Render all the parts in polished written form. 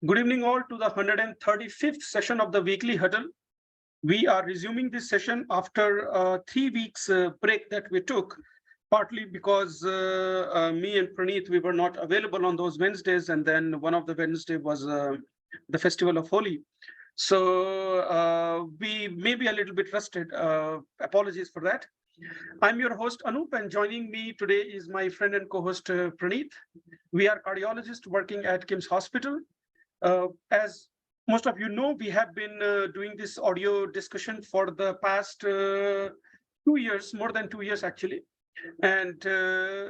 Good evening all to the 135th session of the Weekly Huddle. We are resuming this session after a 3 weeks break that we took, partly because me and Praneeth, we were not available on those Wednesdays, and then one of the Wednesday was the Festival of Holi. So we may be a little bit rusted. Apologies for that. I'm your host Anoop, and joining me today is my friend and co-host Praneeth. We are cardiologists working at KIMS Hospital. As most of you know, we have been doing this audio discussion for the past 2 years, more than 2 years actually. And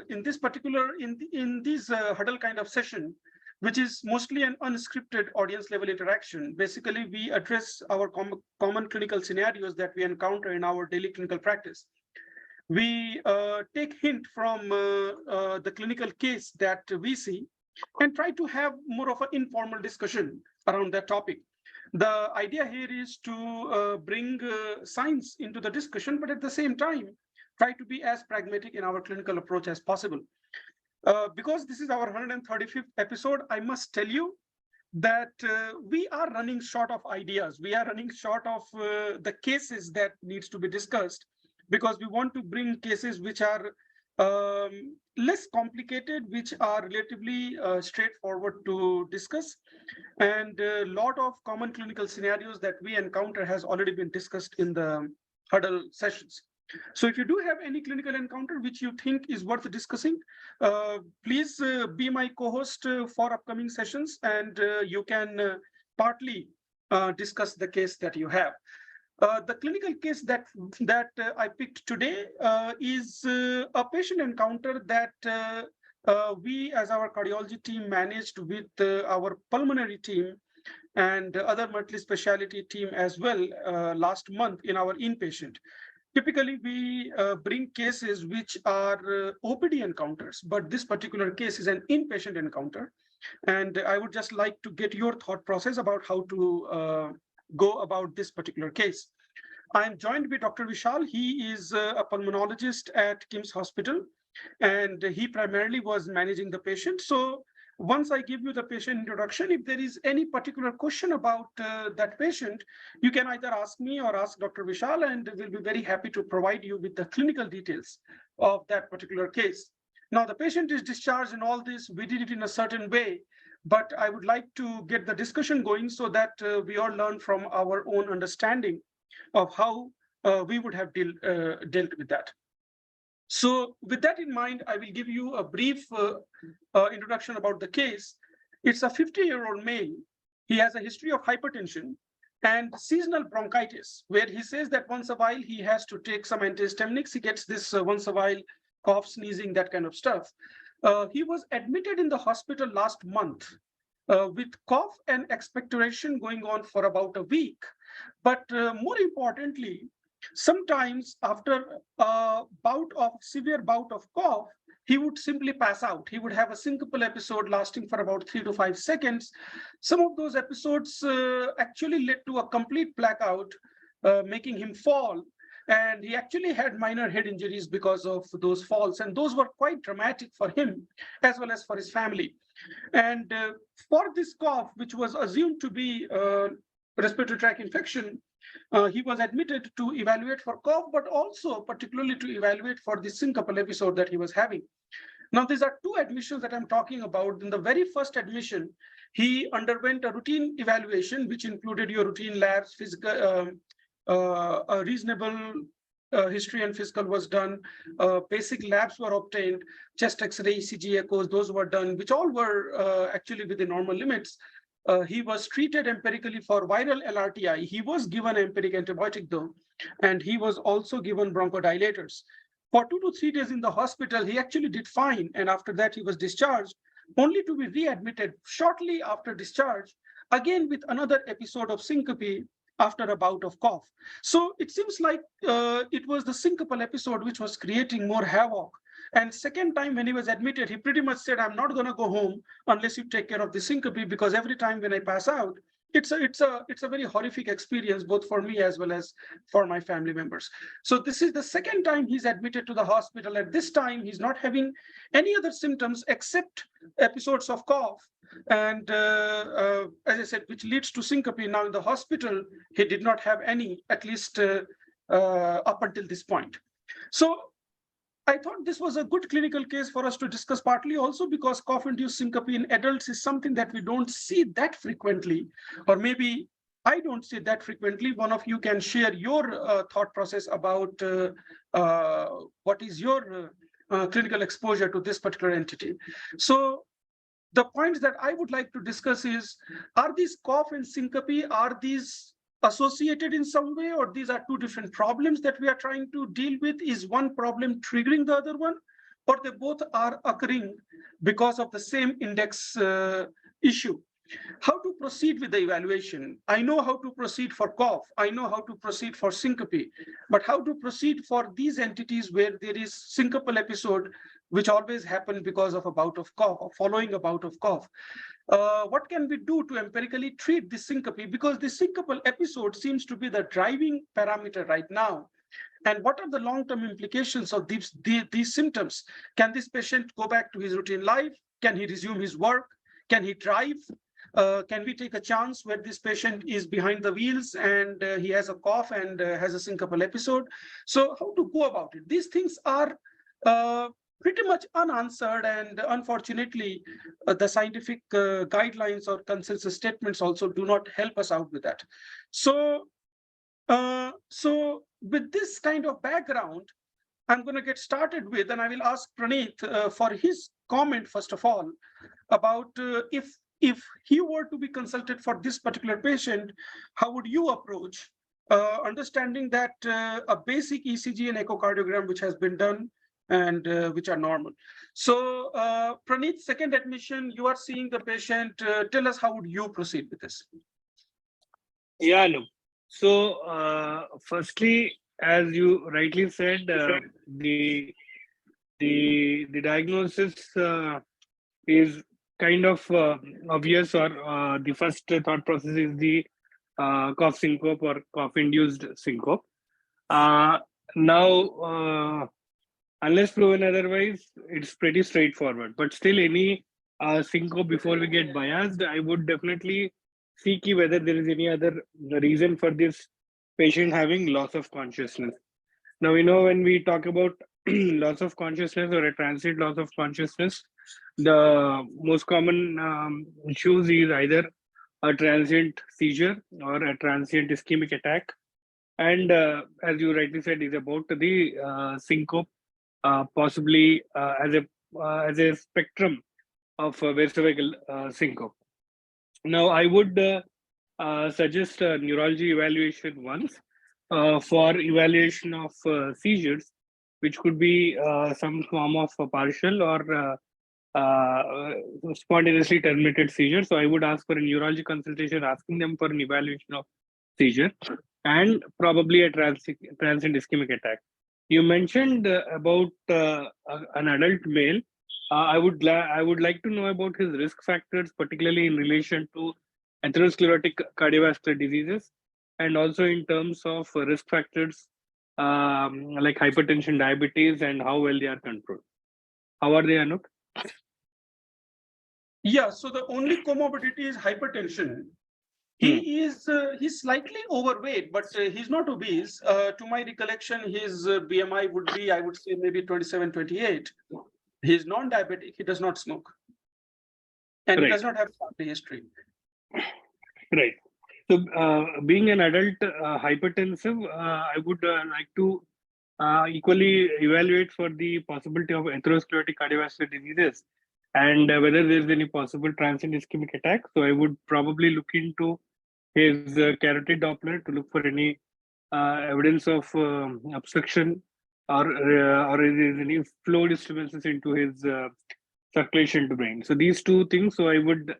in this particular, in this huddle kind of session, which is mostly an unscripted audience level interaction, basically we address our common clinical scenarios that we encounter in our daily clinical practice. We take hint from the clinical case that we see and try to have more of an informal discussion around that topic. The idea here is to bring science into the discussion, but at the same time, try to be as pragmatic in our clinical approach as possible. Because this is our 135th episode, I must tell you that we are running short of ideas. We are running short of the cases that needs to be discussed, because we want to bring cases which are less complicated, which are relatively straightforward to discuss. And a lot of common clinical scenarios that we encounter has already been discussed in the huddle sessions. So if you do have any clinical encounter which you think is worth discussing, please be my co-host for upcoming sessions, and you can partly discuss the case that you have. The clinical case that I picked today is a patient encounter that we as our cardiology team managed with our pulmonary team and other multi-specialty team as well last month in our inpatient. Typically, we bring cases which are OPD encounters, but this particular case is an inpatient encounter. And I would just like to get your thought process about how to go about this particular case. I'm joined by Dr. Vishal. He is a pulmonologist at KIMS Hospital, and he primarily was managing the patient. So once I give you the patient introduction, if there is any particular question about that patient, you can either ask me or ask Dr. Vishal, and we'll be very happy to provide you with the clinical details of that particular case. Now, the patient is discharged and all this, we did it in a certain way, but I would like to get the discussion going so that we all learn from our own understanding of how we would have dealt with that. So with that in mind, I will give you a brief introduction about the case. It's a 50-year-old male. He has a history of hypertension and seasonal bronchitis, where he says that once a while he has to take some antihistaminics. He gets this once a while cough, sneezing, that kind of stuff. He was admitted in the hospital last month with cough and expectoration going on for about a week. But more importantly, sometimes after a severe bout of cough, he would simply pass out. He would have a syncopal episode lasting for about 3 to 5 seconds. Some of those episodes actually led to a complete blackout, making him fall. And he actually had minor head injuries because of those falls. And those were quite dramatic for him, as well as for his family. And for this cough, which was assumed to be respiratory tract infection, he was admitted to evaluate for cough, but also particularly to evaluate for the syncopal episode that he was having. Now, these are two admissions that I'm talking about. In the very first admission, he underwent a routine evaluation, which included your routine labs, physical, a reasonable history and physical was done. Basic labs were obtained, chest X-ray, ECG echoes, those were done, which all were actually within normal limits. He was treated empirically for viral LRTI. He was given empiric antibiotic though, and he was also given bronchodilators. For 2 to 3 days in the hospital, he actually did fine. And after that, he was discharged, only to be readmitted shortly after discharge, again with another episode of syncope after a bout of cough. So it seems like it was the syncopal episode which was creating more havoc. And second time when he was admitted, he pretty much said, I'm not going to go home unless you take care of the syncope, because every time when I pass out, it's a very horrific experience, both for me as well as for my family members. So this is the second time he's admitted to the hospital. At this time, he's not having any other symptoms except episodes of cough. And as I said, which leads to syncope. Now in the hospital, he did not have any, at least up until this point. So I thought this was a good clinical case for us to discuss, partly also because cough-induced syncope in adults is something that we don't see that frequently, or maybe I don't see that frequently. One of you can share your thought process about what is your clinical exposure to this particular entity. So the points that I would like to discuss is, are these cough and syncope, are these associated in some way, or these are two different problems that we are trying to deal with? Is one problem triggering the other one, or they both are occurring because of the same index issue? How to proceed with the evaluation? I know how to proceed for cough, I know how to proceed for syncope, but how to proceed for these entities where there is syncopal episode, which always happen because of a bout of cough or following a bout of cough? What can we do to empirically treat this syncope? Because the syncopal episode seems to be the driving parameter right now. And what are the long-term implications of these symptoms? Can this patient go back to his routine life? Can he resume his work? Can he drive? Can we take a chance where this patient is behind the wheels and he has a cough and has a syncopal episode? So how to go about it? These things are pretty much unanswered, and unfortunately, the scientific guidelines or consensus statements also do not help us out with that. So, so with this kind of background, I'm going to get started with, and I will ask Praneeth for his comment first of all about if he were to be consulted for this particular patient, how would you approach understanding that a basic ECG and echocardiogram which has been done and which are normal. So Praneeth, second admission, you are seeing the patient. Tell us, how would you proceed with this? Yeah, no. So firstly, as you rightly said, the diagnosis is kind of obvious, or the first thought process is the cough syncope or cough-induced syncope. Now, unless proven otherwise, it's pretty straightforward. But still, any syncope, before we get biased, I would definitely see whether there is any other reason for this patient having loss of consciousness. Now, when we talk about loss of consciousness or a transient loss of consciousness, the most common issues is either a transient seizure or a transient ischemic attack. And as you rightly said, is about the syncope, possibly as a spectrum of vasovagal syncope. Now, I would suggest neurology evaluation once for evaluation of seizures, which could be some form of partial or spontaneously terminated seizure. So I would ask for a neurology consultation, asking them for an evaluation of seizure and probably a transient ischemic attack. You mentioned about an adult male. I would like to know about his risk factors, particularly in relation to atherosclerotic cardiovascular diseases, and also in terms of risk factors like hypertension, diabetes, and how well they are controlled. How are they, Anoop? Yeah, so the only comorbidity is hypertension. He's slightly overweight, but he's not obese. To my recollection, his BMI would be, I would say, maybe 27, 28. He's non-diabetic. He does not smoke, and he does not have family history. Right. So, being an adult hypertensive, I would like to equally evaluate for the possibility of atherosclerotic cardiovascular diseases and whether there's any possible transient ischemic attack. So, I would probably look into his carotid Doppler to look for any evidence of obstruction or there is any flow disturbances into his circulation to brain. So these two things. So I would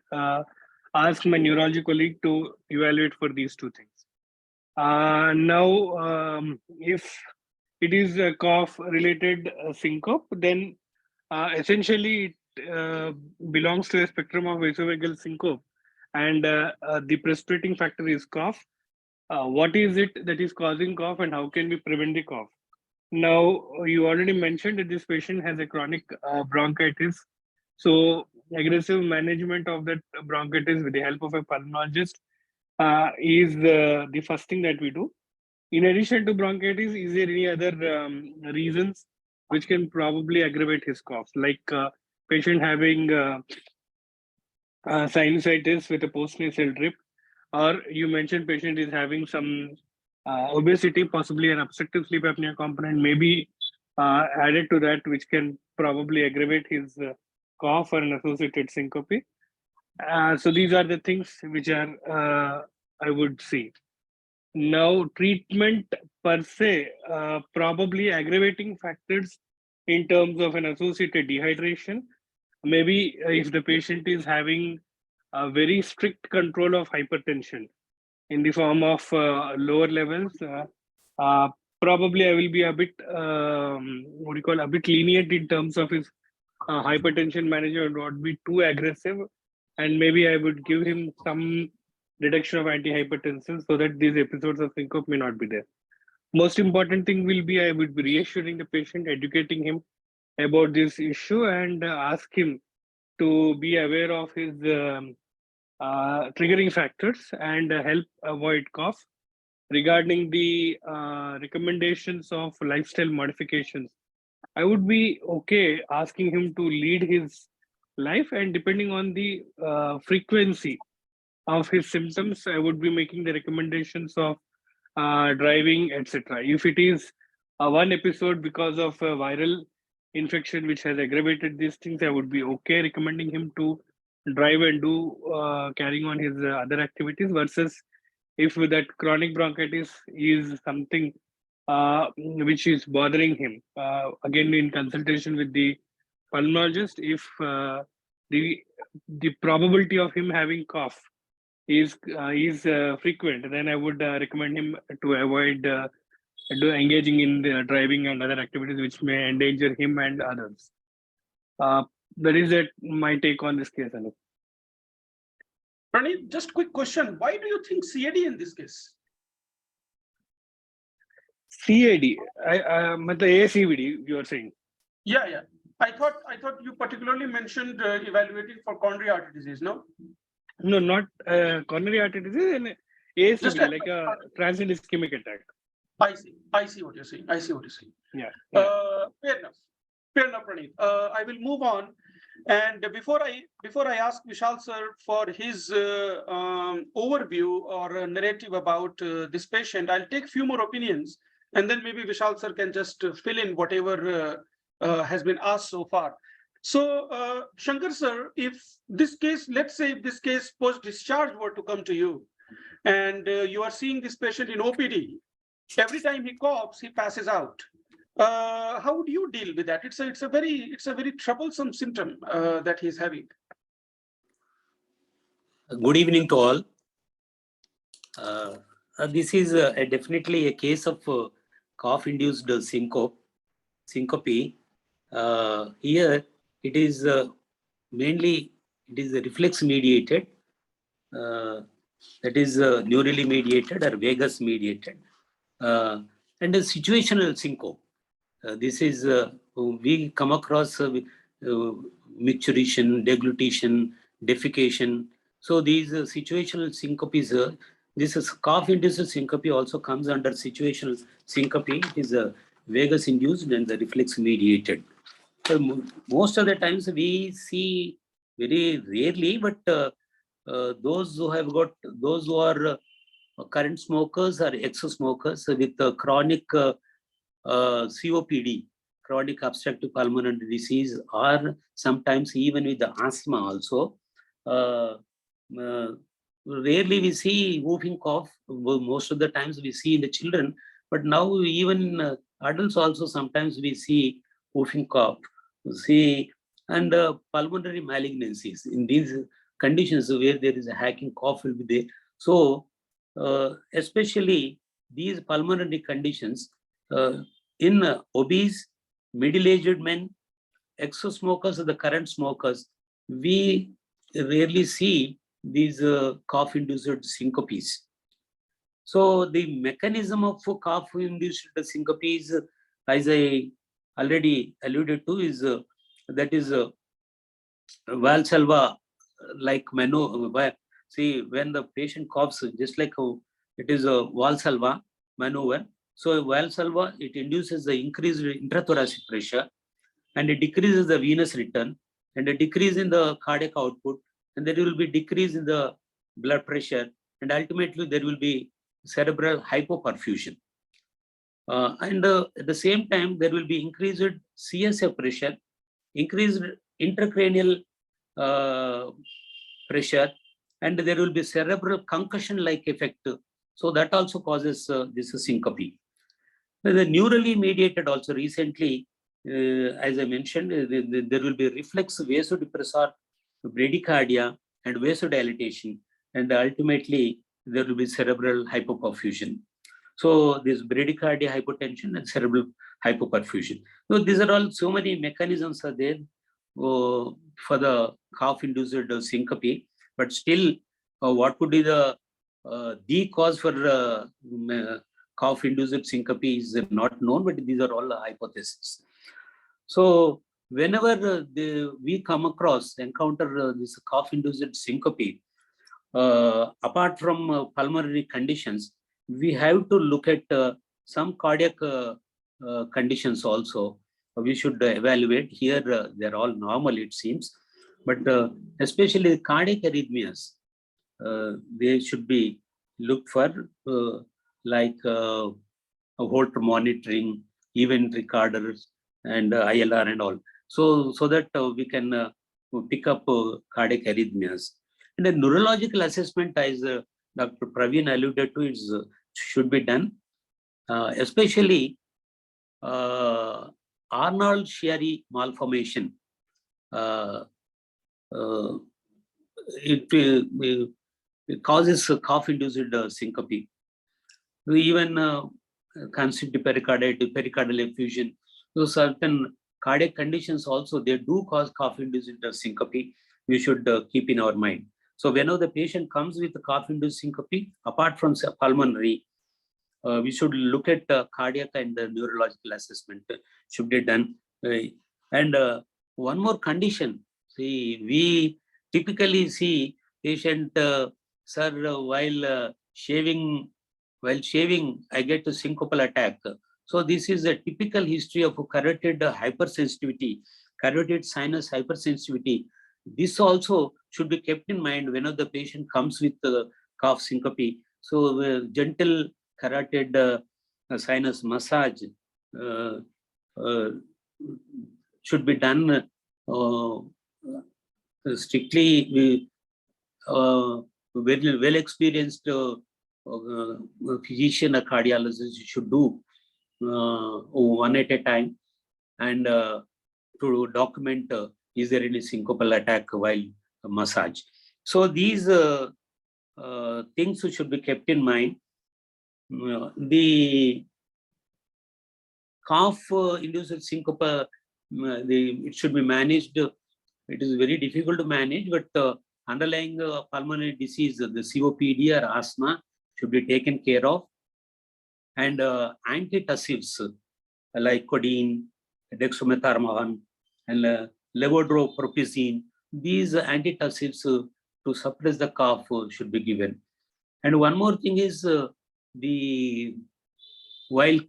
ask my neurology colleague to evaluate for these two things. Now, if it is a cough-related syncope, then essentially it belongs to a spectrum of vasovagal syncope, and the precipitating factor is cough. What is it that is causing cough, and how can we prevent the cough? Now, you already mentioned that this patient has a chronic bronchitis. So, aggressive management of that bronchitis with the help of a pulmonologist is the first thing that we do. In addition to bronchitis, is there any other reasons which can probably aggravate his cough, like patient having sinusitis with a postnasal drip, or you mentioned patient is having some obesity, possibly an obstructive sleep apnea component, maybe added to that, which can probably aggravate his cough or an associated syncope. So these are the things which are I would see. Now, treatment per se, probably aggravating factors in terms of an associated dehydration. Maybe if the patient is having a very strict control of hypertension in the form of lower levels, uh, probably I will be a bit, what do you call, a bit lenient in terms of his hypertension management, not be too aggressive. And maybe I would give him some reduction of antihypertensives so that these episodes of syncope may not be there. Most important thing will be I would be reassuring the patient, educating him about this issue, and ask him to be aware of his triggering factors and help avoid cough. Regarding the recommendations of lifestyle modifications, I would be okay asking him to lead his life, and depending on the frequency of his symptoms, I would be making the recommendations of driving, etc. If it is one episode because of a viral infection which has aggravated these things, I would be okay recommending him to drive and do carrying on his other activities, versus if that chronic bronchitis is something which is bothering him. Again, in consultation with the pulmonologist, if the the probability of him having cough is frequent, then I would recommend him to avoid engaging in the driving and other activities which may endanger him and others. Uh, that is my take on this case, Anoop. Praneeth, just quick question. Why do you think CAD in this case? CAD, the ACVD, you are saying? Yeah. I thought you particularly mentioned evaluating for coronary artery disease, no? No, not coronary artery disease, and ACVD, Just like a transient ischemic attack. I see what you're saying. Yeah. Fair enough, Praneeth. I will move on. And before I ask Vishal sir for his overview or narrative about this patient, I'll take few more opinions, and then maybe Vishal sir can just fill in whatever has been asked so far. So, Shankar sir, if this case, let's say if this case post-discharge were to come to you, and you are seeing this patient in OPD, every time he coughs, he passes out. How would you deal with that? It's a very troublesome symptom that he's having. Good evening to all. This is definitely a case of cough-induced syncope. Here, it is mainly reflex mediated, that is neurally mediated or vagus mediated, and a situational syncope. This is we come across micturition, deglutition, defecation. So these situational syncopes, this is cough-induced syncope also comes under situational syncope. It is vagus-induced and the reflex-mediated. So most of the times we see very rarely, but those who are current smokers or ex-smokers with chronic COPD, chronic obstructive pulmonary disease, or sometimes even with the asthma also. Rarely we see whooping cough. Most of the times we see in the children, but now even adults also sometimes we see whooping cough. And pulmonary malignancies in these conditions where there is a hacking cough will be there. So especially these pulmonary conditions in obese, middle-aged men, ex-smokers or the current smokers, we rarely see these cough-induced syncopes. So the mechanism of cough-induced syncopes, as I already alluded to, is that is Valsalva like maneuver. See, when the patient coughs, just like it is a Valsalva maneuver. So Valsalva, it induces the increased intrathoracic pressure, and it decreases the venous return, and a decrease in the cardiac output, and there will be decrease in the blood pressure, and ultimately there will be cerebral hypoperfusion. And at the same time, there will be increased CSF pressure, increased intracranial pressure, and there will be cerebral concussion-like effect. So that also causes this syncope. The neurally mediated also recently, as I mentioned, there will be reflex vasodepressor, bradycardia, and vasodilatation, and ultimately there will be cerebral hypoperfusion. So this bradycardia, hypotension, and cerebral hypoperfusion. So these are all, so many mechanisms are there for the cough-induced syncope, but still, what could be the cause for cough-induced syncope is not known, but these are all hypotheses. So whenever we encounter this cough-induced syncope, apart from pulmonary conditions, we have to look at some cardiac conditions also. We should evaluate. Here, they're all normal, it seems, but especially cardiac arrhythmias, they should be looked for, like Holter monitoring, event recorders, and ILR and all. So that we can pick up cardiac arrhythmias. And the neurological assessment, as Dr. Praveen alluded to, is should be done, especially Arnold-Chiari malformation. It causes cough-induced syncope. We even consider pericardial effusion. So certain cardiac conditions also, they do cause cough-induced syncope. We should keep in our mind. So whenever the patient comes with cough-induced syncope, apart from pulmonary, we should look at cardiac and neurological assessment should be done. And one more condition. See, we typically see patient, sir, while shaving, I get a syncopal attack. So this is a typical history of carotid hypersensitivity, carotid sinus hypersensitivity. This also should be kept in mind whenever the patient comes with cough syncope. So gentle carotid sinus massage should be done strictly. Very well experienced physician or cardiologist should do one at a time, and to document is there any syncopal attack while massage. So these things should be kept in mind. The cough-induced syncope, it should be managed. It is very difficult to manage, but underlying pulmonary disease, the COPD or asthma, should be taken care of. And antitussives like codeine, dextromethorphan, and levodopa, these antitussives to suppress the cough should be given. And one more thing is while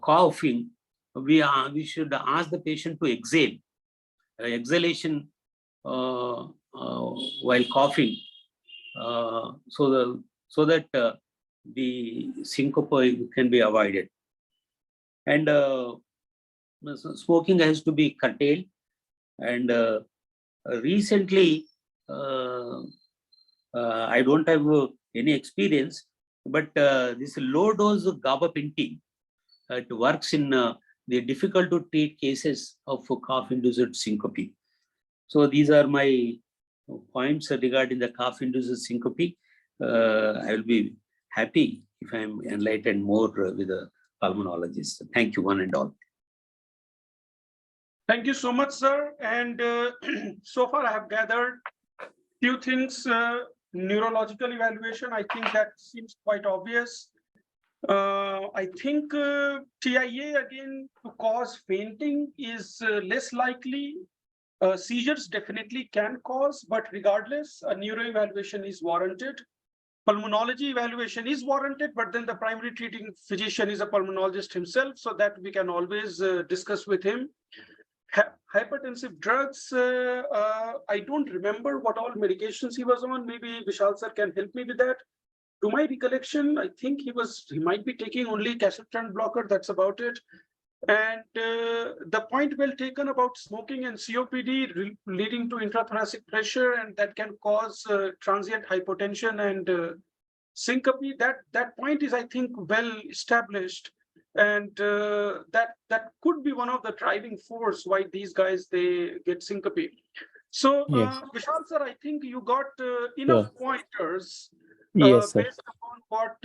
coughing, we should ask the patient to exhale. Exhalation while coughing, so that the syncope can be avoided. And smoking has to be curtailed. And recently, I don't have any experience, but this low-dose gabapentin, it works in the difficult to treat cases of cough-induced syncope. So these are my points regarding the cough-induced syncope. I will be happy if I am enlightened more with the pulmonologist. Thank you, one and all. Thank you so much, sir. And so far I have gathered Few things, neurological evaluation, I think that seems quite obvious. I think TIA again to cause fainting is less likely. Seizures definitely can cause, but regardless, a neuro evaluation is warranted. Pulmonology evaluation is warranted, but then the primary treating physician is a pulmonologist himself, so that we can always discuss with him. Hypertensive drugs, I don't remember what all medications he was on. Maybe Vishal sir can help me with that. To my recollection, I think he might be taking only calcium blocker. That's about it. And the point well taken about smoking and COPD leading to intrathoracic pressure, and that can cause transient hypotension and syncope. That point is, I think, well established, and that could be one of the driving force why these guys they get syncope. So, Yes. Vishal sir, I think you got enough Sure. pointers Yes, sir. based upon what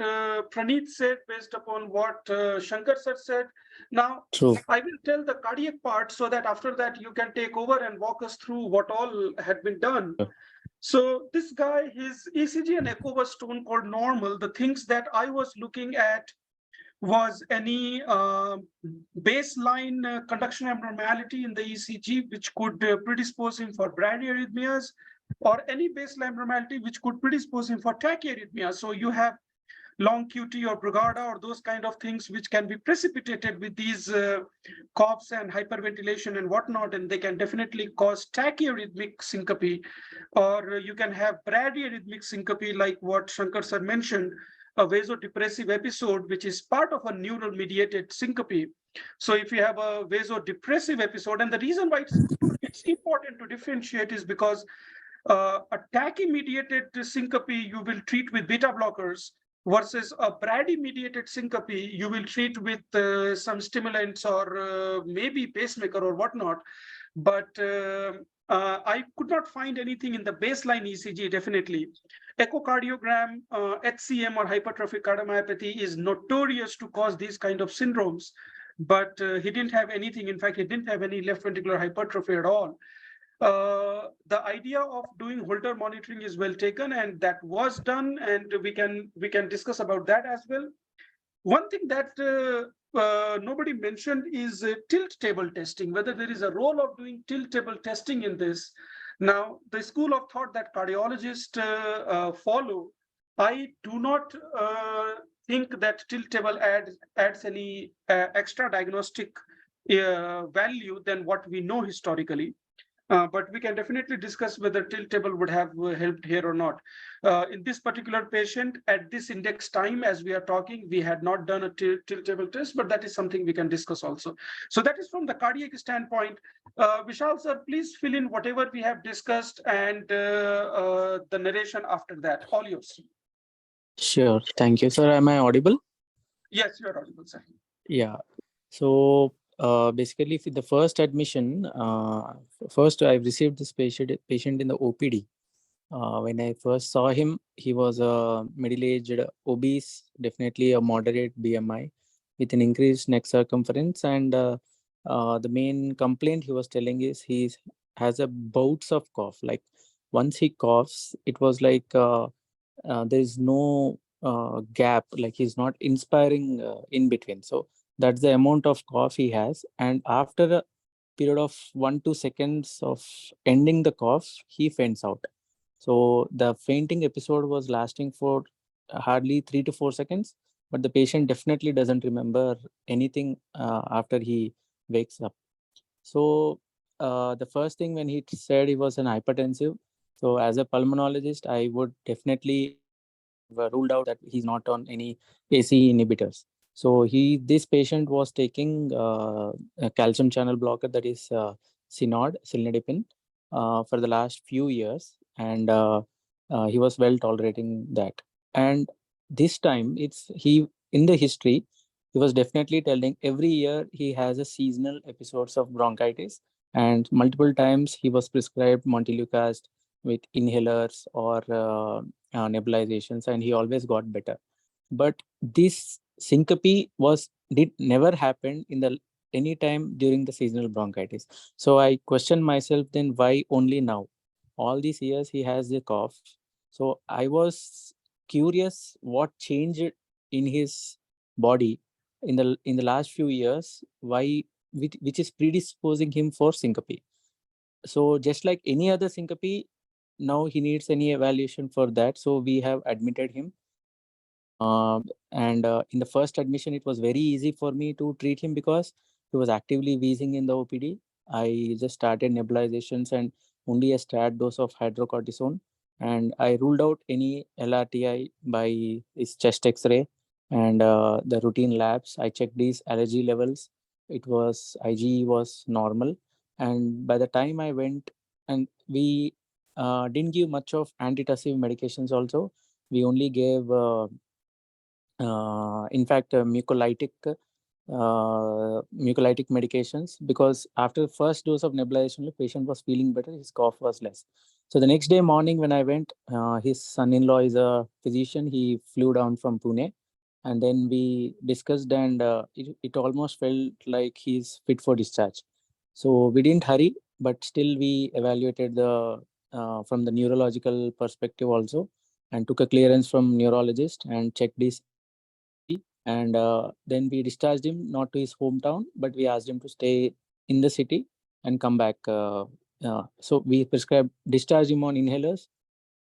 Praneeth said, based upon what Shankar sir said. Now, True. I will tell the cardiac part so that after that you can take over and walk us through what all had been done. Sure. So this guy, his ECG and echo was stone cold normal. The things that I was looking at was any baseline conduction abnormality in the ECG, which could predispose him for bradyarrhythmias, or any baseline abnormality which could predispose him for tachyarrhythmia. So you have long QT or Brugada or those kind of things which can be precipitated with these coughs and hyperventilation and whatnot, and they can definitely cause tachyarrhythmic syncope, or you can have bradyarrhythmic syncope like what Shankar sir mentioned, a vasodepressive episode, which is part of a neural mediated syncope. So if you have a vasodepressive episode, and the reason why it's important to differentiate is because a tachy-mediated syncope you will treat with beta blockers, versus a brady-mediated syncope you will treat with some stimulants or maybe pacemaker or whatnot. But I could not find anything in the baseline ECG, definitely. Echocardiogram, HCM or hypertrophic cardiomyopathy is notorious to cause these kind of syndromes, but he didn't have anything. In fact, he didn't have any left ventricular hypertrophy at all. The idea of doing Holter monitoring is well taken, and that was done, and we can discuss about that as well. One thing that nobody mentioned is tilt table testing, whether there is a role of doing tilt table testing in this. Now, the school of thought that cardiologists follow, I do not think that tilt table adds any extra diagnostic value than what we know historically. But we can definitely discuss whether tilt table would have helped here or not. In this particular patient, at this index time, as we are talking, we had not done a tilt table test, but that is something we can discuss also. So that is from the cardiac standpoint. Vishal sir, please fill in whatever we have discussed and the narration after that. All yours. Sure. Thank you, sir. Am I audible? Yes, you are audible, sir. Yeah. So basically, for the first admission, first I received this patient in the OPD. When I first saw him, he was a middle-aged, obese, definitely a moderate BMI with an increased neck circumference. And the main complaint he was telling is he has a bouts of cough. Like once he coughs, it was like there is no gap, like he's not inspiring in between. So that's the amount of cough he has. And after a period of 1-2 seconds of ending the cough, he faints out. So the fainting episode was lasting for hardly 3 to 4 seconds, but the patient definitely doesn't remember anything after he wakes up. So the first thing when he said he was an hypertensive, so as a pulmonologist, I would definitely ruled out that he's not on any AC inhibitors. So this patient was taking a calcium channel blocker, that is cilnidipine, for the last few years, and he was well tolerating that. And this time, in the history, he was definitely telling every year he has a seasonal episodes of bronchitis, and multiple times he was prescribed montelukast with inhalers or nebulizations, and he always got better. But this syncope did never happen in the any time during the seasonal bronchitis. So I questioned myself, then why only now? all these years he has the cough. So I was curious what changed in his body in the last few years, why which is predisposing him for syncope. So just like any other syncope, now he needs any evaluation for that. So we have admitted him. And in the first admission, it was very easy for me to treat him because he was actively wheezing in the OPD. I just started nebulizations and only a stat dose of hydrocortisone. And I ruled out any LRTI by his chest X-ray and the routine labs. I checked these allergy levels. It was IgE was normal. And by the time I went, and we didn't give much of antitussive medications also. We only gave in fact mucolytic medications, because after the first dose of nebulization the patient was feeling better, his cough was less. So the next day morning when I went, his son-in-law is a physician, he flew down from Pune, and then we discussed, and it almost felt like he's fit for discharge. So we didn't hurry, but still we evaluated the from the neurological perspective also, and took a clearance from neurologist and checked his ECG. And then we discharged him not to his hometown, but we asked him to stay in the city and come back. So we prescribed, discharged him on inhalers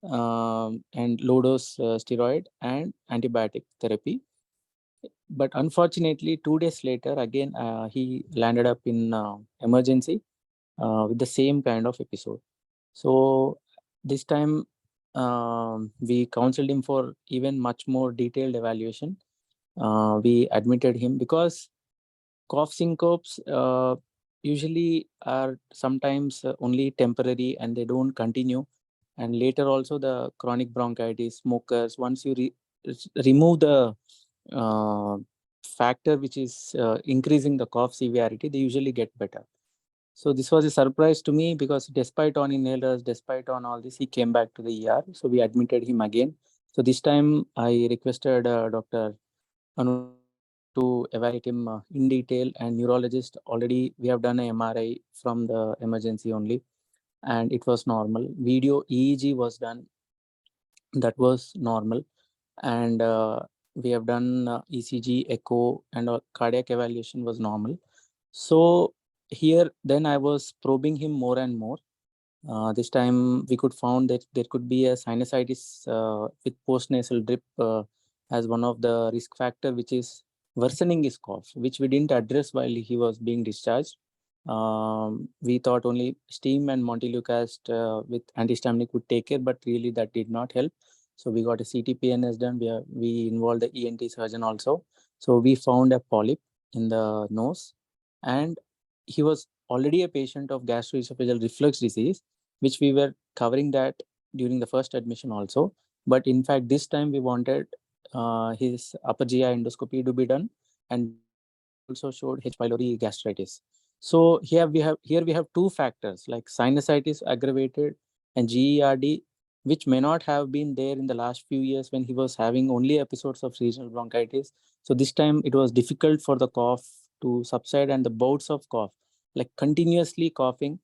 and low dose steroid and antibiotic therapy. But unfortunately, 2 days later, again, he landed up in emergency with the same kind of episode. So this time we counseled him for even much more detailed evaluation. We admitted him because cough syncopes usually are sometimes only temporary and they don't continue. And later also the chronic bronchitis, smokers, once you remove the uh, factor which is increasing the cough severity, they usually get better. So this was a surprise to me because despite on inhalers, despite on all this, he came back to the ER. So we admitted him again. So this time I requested Dr. Anoop to evaluate him in detail, and neurologist already we have done a MRI from the emergency only, and it was normal. Video EEG was done, that was normal, and we have done ECG, echo, and cardiac evaluation was normal. So here then I was probing him more and more. This time we could found that there could be a sinusitis with postnasal drip as one of the risk factor, which is worsening his cough, which we didn't address while he was being discharged. We thought only steam and Montelukast with antihistaminic would take care, but really that did not help. So we got a CTPNS done. We involved the ENT surgeon also. So we found a polyp in the nose, and he was already a patient of gastroesophageal reflux disease, which we were covering that during the first admission also. But in fact, this time we wanted his upper GI endoscopy to be done, and that also showed H. pylori gastritis. So here we have two factors like sinusitis aggravated and GERD, which may not have been there in the last few years when he was having only episodes of seasonal bronchitis. So this time it was difficult for the cough to subside, and the bouts of cough, like continuously coughing,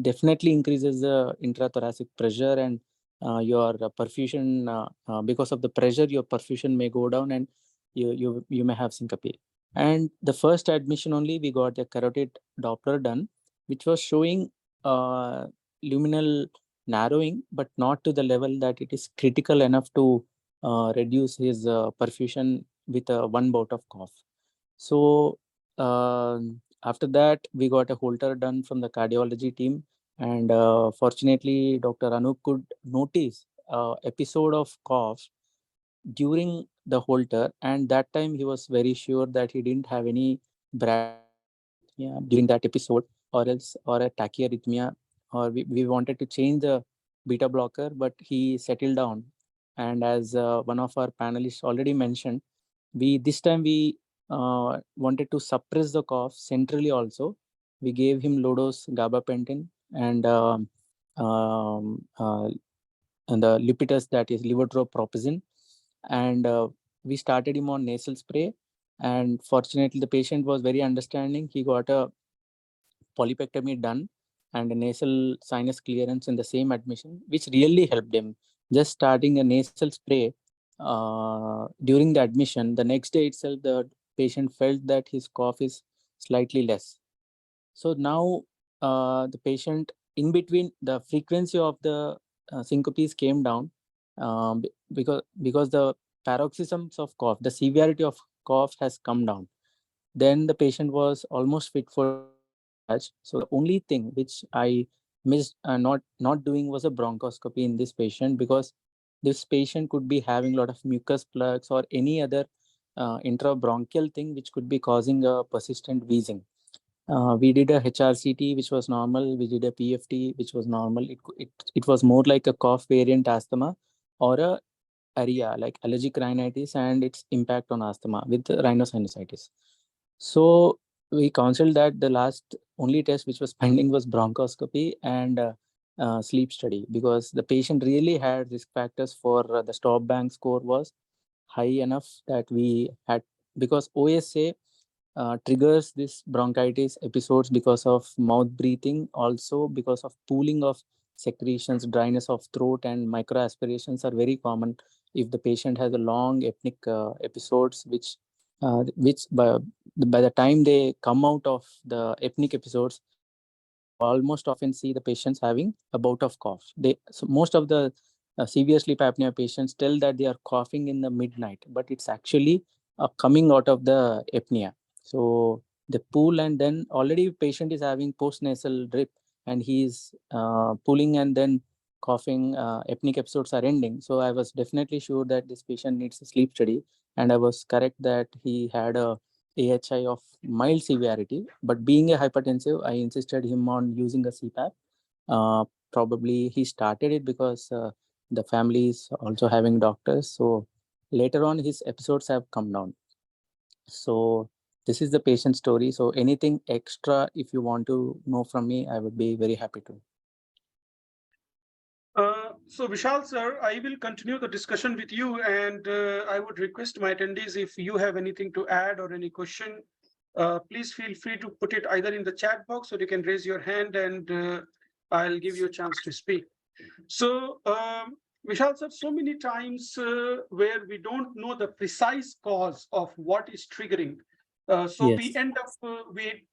definitely increases the intrathoracic pressure, and your perfusion, because of the pressure, your perfusion may go down, and you may have syncope. And the first admission only, we got a carotid Doppler done, which was showing luminal narrowing, but not to the level that it is critical enough to reduce his perfusion with one bout of cough. So after that, we got a Holter done from the cardiology team, and fortunately, Dr. Anoop could notice episode of cough during the Holter, and that time he was very sure that he didn't have any bradycardia during that episode, or else or a tachyarrhythmia, or we wanted to change the beta blocker, but he settled down. And as one of our panelists already mentioned, we this time we wanted to suppress the cough centrally also. We gave him low dose gabapentin and and the Lipitus, that is levotropropazine, and we started him on nasal spray. And fortunately, the patient was very understanding. He got a polypectomy done, and a nasal sinus clearance in the same admission, which really helped him. Just starting a nasal spray during the admission, the next day itself, the patient felt that his cough is slightly less. So now the patient, in between, the frequency of the syncopes came down, because the paroxysms of cough, the severity of cough has come down. Then the patient was almost fit for discharge. So the only thing which I missed not doing was a bronchoscopy in this patient, because this patient could be having a lot of mucus plugs or any other intrabronchial thing which could be causing a persistent wheezing. We did a HRCT, which was normal. We did a PFT, which was normal. It was more like a cough variant asthma or a ARIA, like allergic rhinitis and its impact on asthma with rhinosinusitis. So we counseled that the last only test which was pending was bronchoscopy and sleep study, because the patient really had risk factors for the stop bank score was high enough that we had, because OSA triggers this bronchitis episodes because of mouth breathing, also because of pooling of secretions, dryness of throat, and microaspirations are very common if the patient has a long apneic episodes, which by the time they come out of the apneic episodes, you almost often see the patients having a bout of cough. So most of the severe sleep apnea patients tell that they are coughing in the midnight, but it's actually coming out of the apnea. So the pool, and then already patient is having postnasal drip, and he's pulling and then coughing. Apneic episodes are ending. So I was definitely sure that this patient needs a sleep study, and I was correct that he had a AHI of mild severity. But being a hypertensive, I insisted him on using a CPAP. Probably he started it because the family is also having doctors. So later on, his episodes have come down. So this is the patient story. So anything extra, if you want to know from me, I would be very happy to. So Vishal sir, I will continue the discussion with you, and I would request my attendees, if you have anything to add or any question, please feel free to put it either in the chat box, or you can raise your hand, and I'll give you a chance to speak. So Vishal sir, so many times where we don't know the precise cause of what is triggering. So Yes. we end up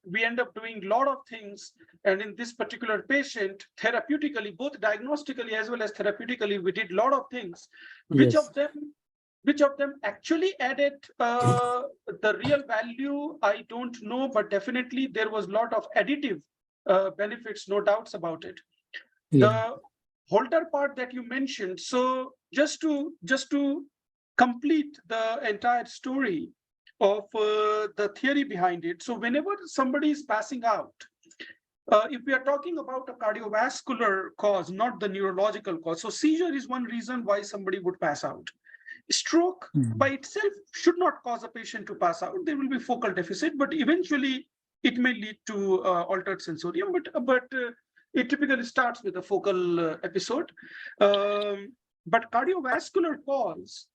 we end up doing a lot of things, and in this particular patient, therapeutically, both diagnostically as well as therapeutically, we did a lot of things. Which Yes. of them actually added the real value, I don't know, but definitely there was a lot of additive benefits, no doubts about it. Yeah. The Holter part that you mentioned, so just to complete the entire story of the theory behind it. So whenever somebody is passing out, if we are talking about a cardiovascular cause, not the neurological cause, so seizure is one reason why somebody would pass out. Stroke by itself should not cause a patient to pass out. There will be focal deficit, but eventually it may lead to altered sensorium. But it typically starts with a focal episode. But cardiovascular cause,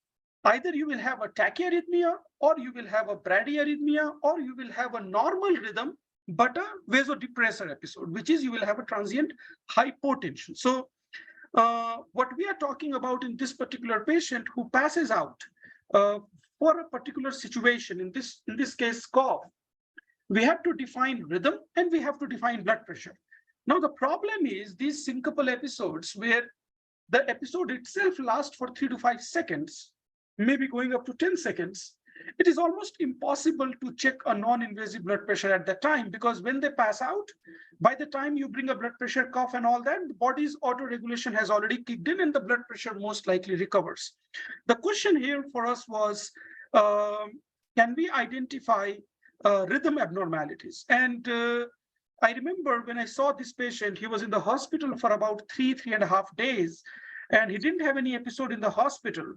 either you will have a tachyarrhythmia, or you will have a bradyarrhythmia, or you will have a normal rhythm but a vasodepressor episode, which is you will have a transient hypotension. So what we are talking about in this particular patient who passes out for a particular situation, in this case cough, we have to define rhythm and we have to define blood pressure. Now the problem is these syncopal episodes where the episode itself lasts for 3 to 5 seconds, maybe going up to 10 seconds. It is almost impossible to check a non-invasive blood pressure at that time, because when they pass out, by the time you bring a blood pressure cuff and all that, the body's auto-regulation has already kicked in and the blood pressure most likely recovers. The question here for us was, can we identify rhythm abnormalities? And I remember when I saw this patient, he was in the hospital for about 3.5 days, and he didn't have any episode in the hospital.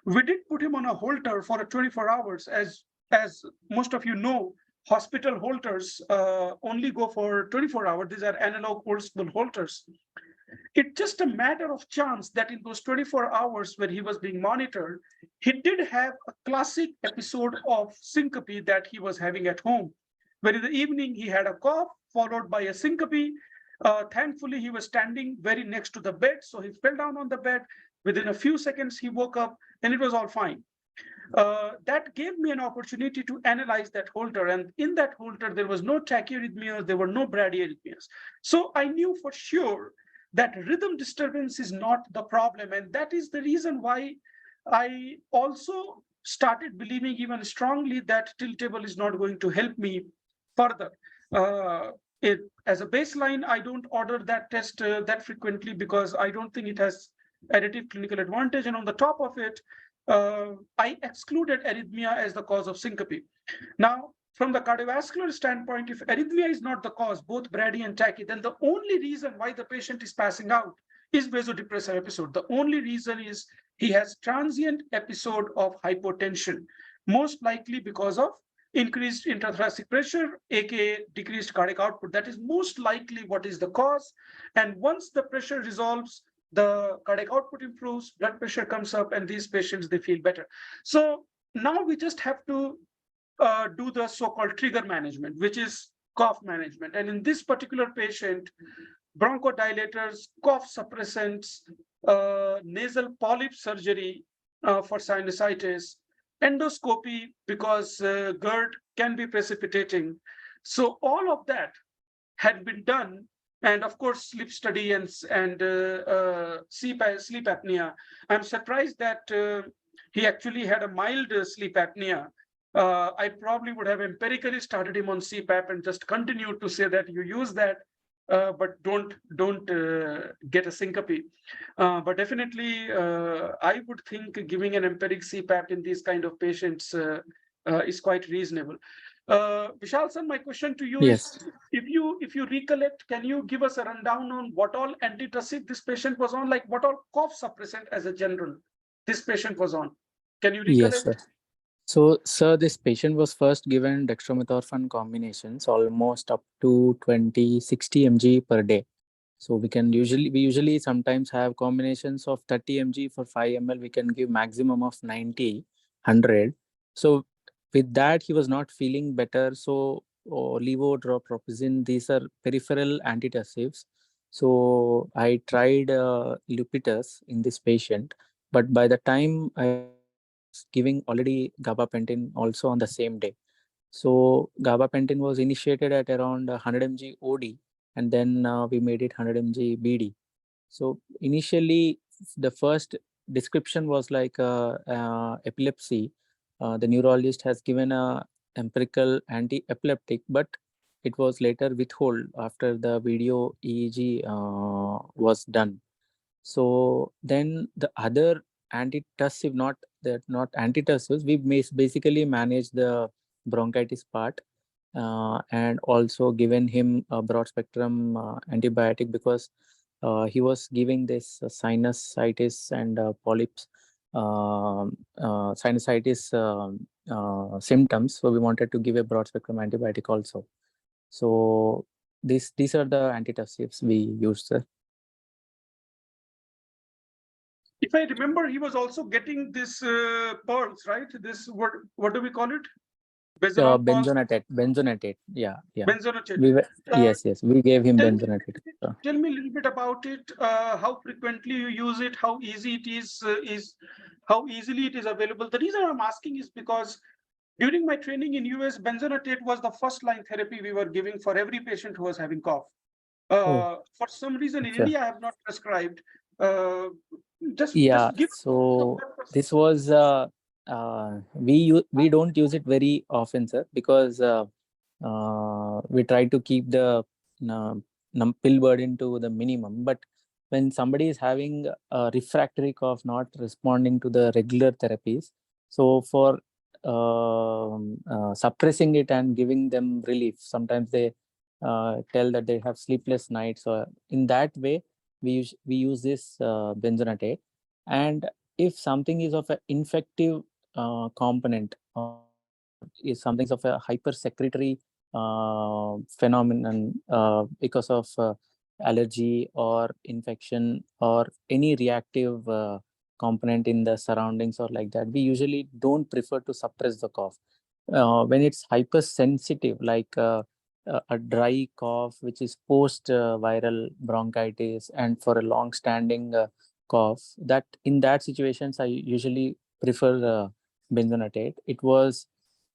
We did put him on a Holter for 24 hours. As most of you know, hospital Holters only go for 24 hours. These are analog pulsable Holters. It's just a matter of chance that in those 24 hours where he was being monitored, he did have a classic episode of syncope that he was having at home, where in the evening he had a cough followed by a syncope. Thankfully, he was standing very next to the bed, so he fell down on the bed. Within a few seconds, he woke up and it was all fine. That gave me an opportunity to analyze that Holter. And in that Holter, there was no tachyarrhythmias, there were no bradyarrhythmias. So I knew for sure that rhythm disturbance is not the problem. And that is the reason why I also started believing even strongly that tiltable is not going to help me further. As a baseline, I don't order that test that frequently because I don't think it has additive clinical advantage. And on the top of it, I excluded arrhythmia as the cause of syncope. Now, from the cardiovascular standpoint, if arrhythmia is not the cause, both brady and tachy, then the only reason why the patient is passing out is vasodepressive episode. The only reason is he has transient episode of hypotension, most likely because of increased intrathoracic pressure, aka decreased cardiac output. That is most likely what is the cause. And once the pressure resolves, the cardiac output improves, blood pressure comes up, and these patients, they feel better. So now we just have to do the so-called trigger management, which is cough management. And in this particular patient, bronchodilators, cough suppressants, nasal polyp surgery for sinusitis, endoscopy because GERD can be precipitating. So all of that had been done, and of course sleep study and sleep apnea. I'm surprised that he actually had a mild sleep apnea. I probably would have empirically started him on CPAP and just continued to say that you use that, but don't get a syncope. But definitely, I would think giving an empiric CPAP in these kind of patients is quite reasonable. Vishal sir, my question to you Yes. is, if you recollect, can you give us a rundown on what all antitussive this patient was on, like what all cough suppressant as a general this patient was on? Can you Yes, recollect? sir. So, sir, this patient was first given dextromethorphan combinations almost up to 60 mg per day. So we usually sometimes have combinations of 30 mg for 5 ml. We can give maximum of 90, 100. So with that, he was not feeling better. So levotropropazine, these are peripheral antitussives. So I tried Lupitus in this patient, but by the time I was giving already gabapentin also on the same day. So gabapentin was initiated at around 100 mg OD, and then we made it 100 mg BD. So initially, the first description was like epilepsy. The neurologist has given a empirical anti-epileptic, but it was later withheld after the video EEG was done. So then the other antitussive, not antitussives, we basically manage the bronchitis part, and also given him a broad spectrum antibiotic because he was giving this sinusitis and polyps, sinusitis symptoms. So we wanted to give a broad spectrum antibiotic also. So these are the antitussives we used, sir. If I remember, he was also getting this pearls, right? This what do we call it? Bezoron pearls, Benzonatate. Yeah. benzonatate. Yes. We gave him Tell me, benzonatate. tell me a little bit about it. How frequently you use it? How easy it is how easily it is available. The reason I'm asking is because during my training in US, benzonatate was the first line therapy we were giving for every patient who was having cough. For some reason in Okay. India, I have not prescribed. Uh, Yeah. just give So this was we don't use it very often, sir, because we try to keep the pill burden to the minimum. But when somebody is having a refractory cough, not responding to the regular therapies, so for suppressing it and giving them relief, sometimes they tell that they have sleepless nights. So in that way, we use this benzonatate. And if something is of an infective component, or is something of a hypersecretory phenomenon because of allergy or infection or any reactive component in the surroundings or like that, we usually don't prefer to suppress the cough. When it's hypersensitive, like a dry cough, which is post viral bronchitis, and for a long standing cough, that in that situations I usually prefer benzonatate. It was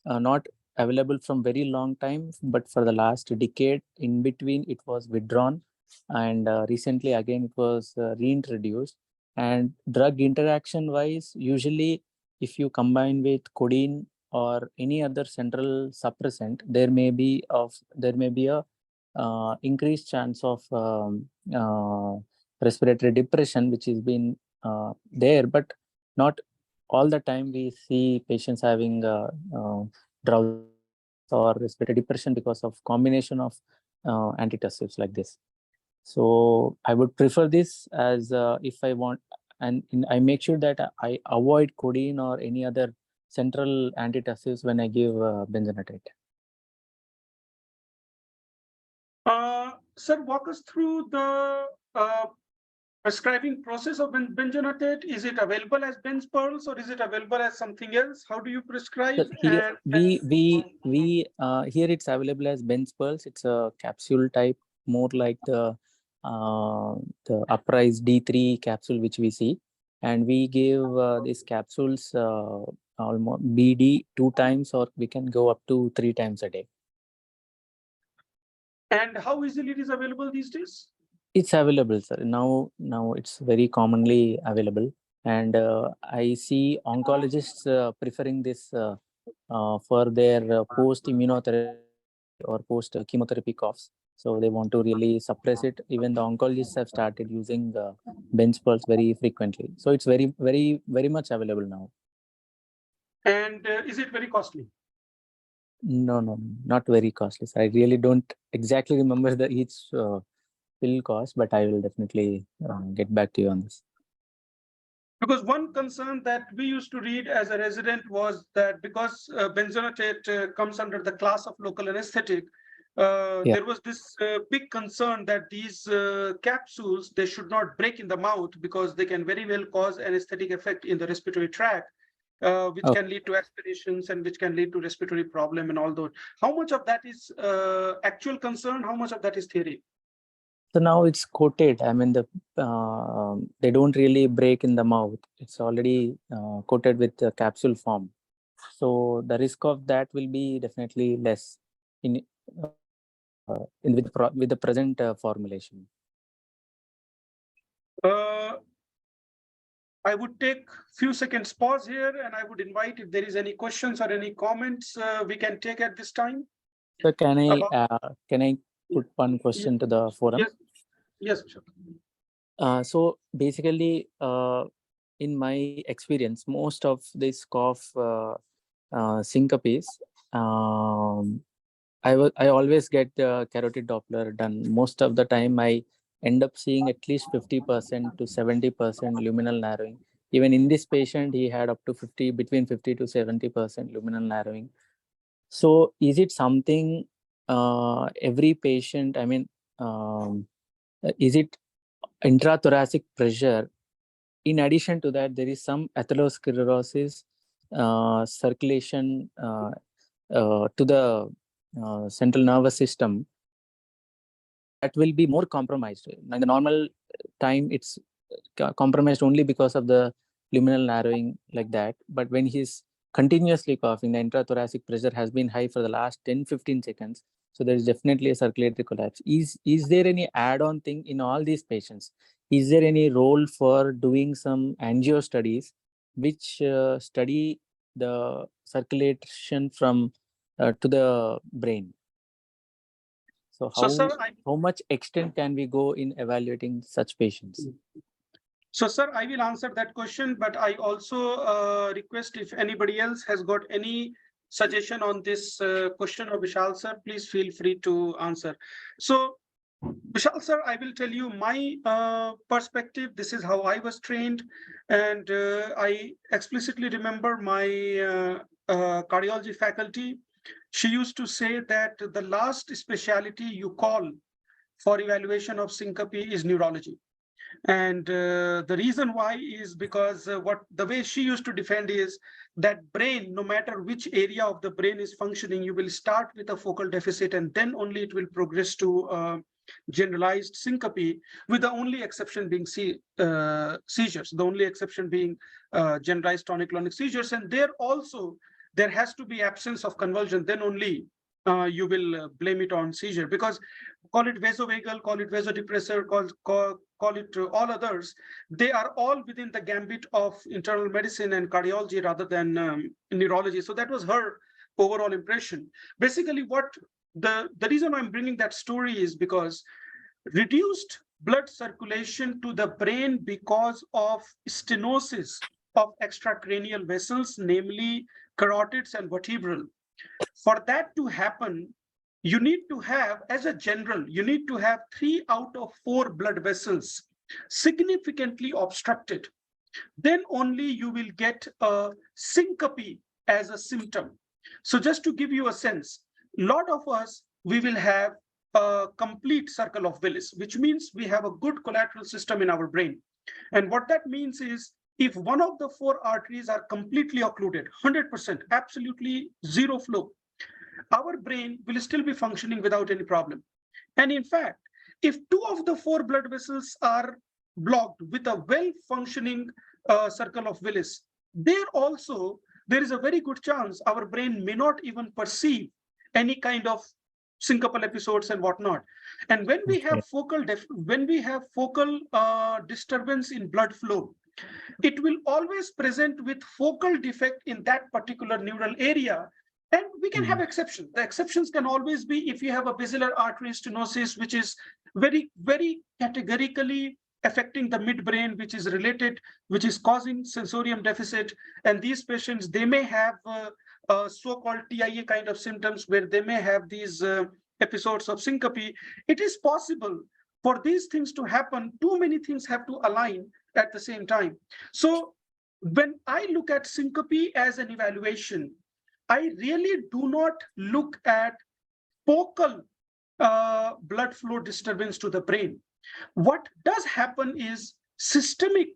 not available from very long time, but for the last decade in between it was withdrawn, and recently again it was reintroduced. And drug interaction wise, usually if you combine with codeine or any other central suppressant, there may be a increased chance of respiratory depression, which has been there, but not all the time we see patients having drowsiness or respiratory depression because of combination of antitussives like this. So I would prefer this as if I want, and I make sure that I avoid codeine or any other central antitussives when I give benzonatate. Sir, walk us through the prescribing process of benzonatate. Is it available as benz pearls or is it available as something else? How do you prescribe? So here here it's available as benz pearls. It's a capsule type, more like the Uprise D3 capsule which we see, and we give these capsules almost BD 2 times, or we can go up to 3 times a day. And how easily it is available these days? It's available, sir. Now it's very commonly available, and I see oncologists preferring this for their post immunotherapy or post chemotherapy coughs. So they want to really suppress it. Even the oncologists have started using bench pulse very frequently. So it's very much available now. And is it very costly? No, not very costly. So I really don't exactly remember the each pill cost, but I will definitely get back to you on this. Because one concern that we used to read as a resident was that because benzonatate comes under the class of local anesthetic, there was this big concern that these capsules, they should not break in the mouth because they can very well cause anesthetic effect in the respiratory tract, which can lead to aspirations and which can lead to respiratory problem and all those. How much of that is actual concern? How much of that is theory? So now it's coated. I mean, they don't really break in the mouth. It's already coated with the capsule form. So the risk of that will be definitely less with the present formulation. I would take few seconds pause here, and I would invite if there is any questions or any comments we can take at this time. So can I put one question to the forum? Yes, sure. So basically, in my experience, most of this cough syncopes, I always get the carotid Doppler done. Most of the time, I end up seeing at least 50% to 70% luminal narrowing. Even in this patient, he had up to between 50 to 70% luminal narrowing. So is it something every patient, I mean, is it intrathoracic pressure? In addition to that, there is some atherosclerosis circulation to the central nervous system that will be more compromised. In the normal time, it's compromised only because of the luminal narrowing like that. But when he's continuously coughing, the intrathoracic pressure has been high for the last 10-15 seconds. So there is definitely a circulatory collapse. Is there any add-on thing in all these patients? Is there any role for doing some angio studies which study the circulation from to the brain? So how much extent can we go in evaluating such patients? So, sir, I will answer that question, but I also request if anybody else has got any suggestion on this question of Vishal, sir, please feel free to answer. So, Vishal, sir, I will tell you my perspective. This is how I was trained. And I explicitly remember my cardiology faculty. She used to say that the last specialty you call for evaluation of syncope is neurology. And the reason why is because the way she used to defend is that brain, no matter which area of the brain is functioning, you will start with a focal deficit and then only it will progress to generalized syncope, with the only exception being seizures, the only exception being generalized tonic-clonic seizures. And there also, there has to be absence of convulsion, then only you will blame it on seizure, because call it vasovagal, call it vasodepressor, call it all others, they are all within the gambit of internal medicine and cardiology rather than neurology. So that was her overall impression. Basically, what the reason I'm bringing that story is because reduced blood circulation to the brain because of stenosis of extracranial vessels, namely carotids and vertebral. For that to happen, you need to have, as a general, you need to have 3 out of 4 blood vessels significantly obstructed. Then only you will get a syncope as a symptom. So just to give you a sense, a lot of us, we will have a complete circle of Willis, which means we have a good collateral system in our brain. And what that means is, if one of the 4 arteries are completely occluded, 100%, absolutely zero flow, our brain will still be functioning without any problem. And in fact, if 2 of the 4 blood vessels are blocked with a well-functioning circle of Willis, there is a very good chance our brain may not even perceive any kind of syncopal episodes and whatnot. And when we have focal disturbance in blood flow, it will always present with focal defect in that particular neural area. And we can have exceptions. The exceptions can always be if you have a basilar artery stenosis, which is very, very categorically affecting the midbrain, which is related, which is causing sensorium deficit. And these patients, they may have so-called TIA kind of symptoms where they may have these episodes of syncope. It is possible for these things to happen. Too many things have to align at the same time. So when I look at syncope as an evaluation, I really do not look at focal blood flow disturbance to the brain. What does happen is systemic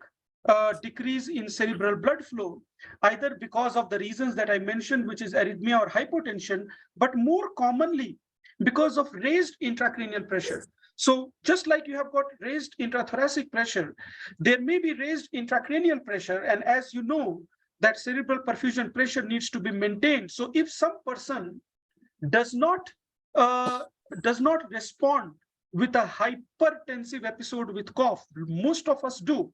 decrease in cerebral blood flow, either because of the reasons that I mentioned, which is arrhythmia or hypotension, but more commonly because of raised intracranial pressure. So just like you have got raised intrathoracic pressure, there may be raised intracranial pressure. And as you know, that cerebral perfusion pressure needs to be maintained. So if some person does not respond with a hypertensive episode with cough, most of us do.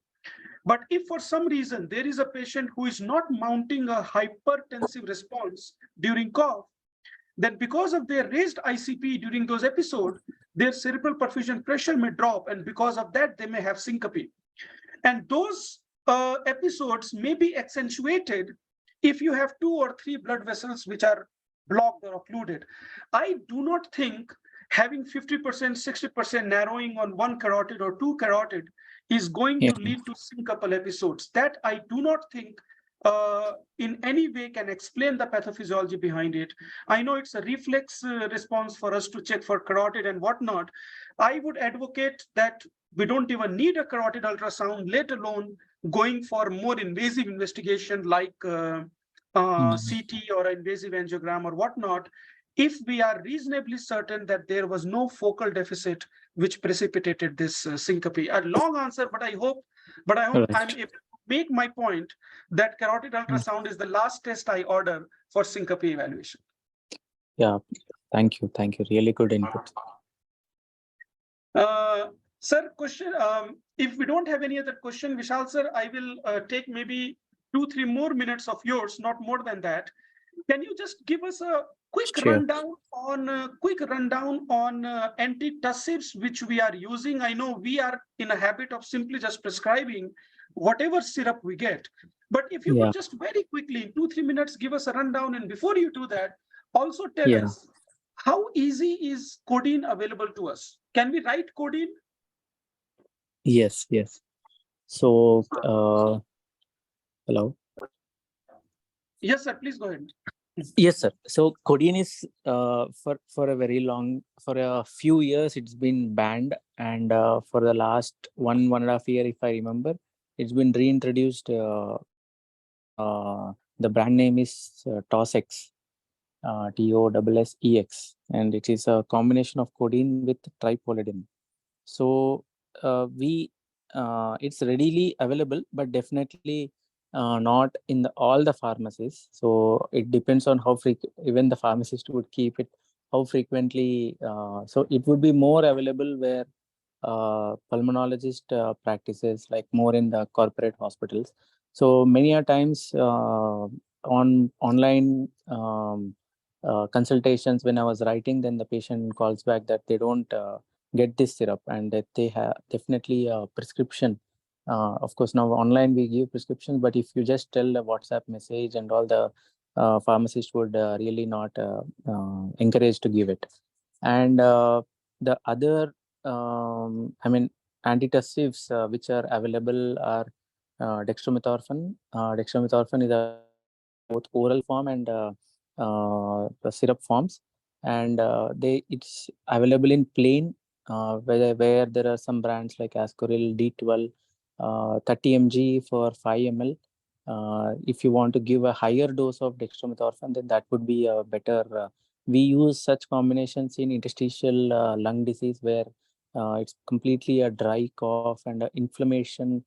But if for some reason there is a patient who is not mounting a hypertensive response during cough, then because of their raised ICP during those episodes, their cerebral perfusion pressure may drop, and because of that, they may have syncope. And those episodes may be accentuated if you have 2 or 3 blood vessels which are blocked or occluded. I do not think having 50%, 60% narrowing on 1 carotid or 2 carotid is going to lead to syncopal episodes. That I do not think in any way can explain the pathophysiology behind it. I know it's a reflex response for us to check for carotid and whatnot. I would advocate that we don't even need a carotid ultrasound, let alone going for more invasive investigation like CT or invasive angiogram or whatnot, if we are reasonably certain that there was no focal deficit which precipitated this syncope. A long answer, but I hope I'm able to make my point that carotid ultrasound is the last test I order for syncope evaluation. Yeah, thank you. Really good input. Sir, question, if we don't have any other question, Vishal sir, I will take maybe 2-3 more minutes of yours, not more than that. Can you just give us a quick rundown on antitussives which we are using? I know we are in a habit of simply just prescribing whatever syrup we get, but if you could just very quickly in 2-3 minutes give us a rundown, and before you do that, also tell us how easy is codeine available to us? Can we write codeine? Yes. So, hello. Yes, sir. Please go ahead. Yes, sir. So codeine is for a very long, for a few years, it's been banned, and for the last 1.5 year, if I remember, it's been reintroduced. The brand name is Tossex, TOSSEX, and it is a combination of codeine with tripolidine. So we it's readily available, but definitely not in all the pharmacies. So it depends on how frequent even the pharmacist would keep it, how frequently. So it would be more available where pulmonologist practices, like more in the corporate hospitals. So many a times on online consultations, when I was writing, then the patient calls back that they don't get this syrup, and that they have definitely a prescription. Of course, now online we give prescriptions, but if you just tell a WhatsApp message and all, the pharmacist would really not encourage to give it. And the other, I mean, antitussives which are available are dextromethorphan. Dextromethorphan is available in both oral form and the syrup forms, and it's available in plain, where there are some brands like Ascoril D12, 30 mg for 5 ml. If you want to give a higher dose of dextromethorphan, then that would be a better. We use such combinations in interstitial lung disease, where it's completely a dry cough and a inflammation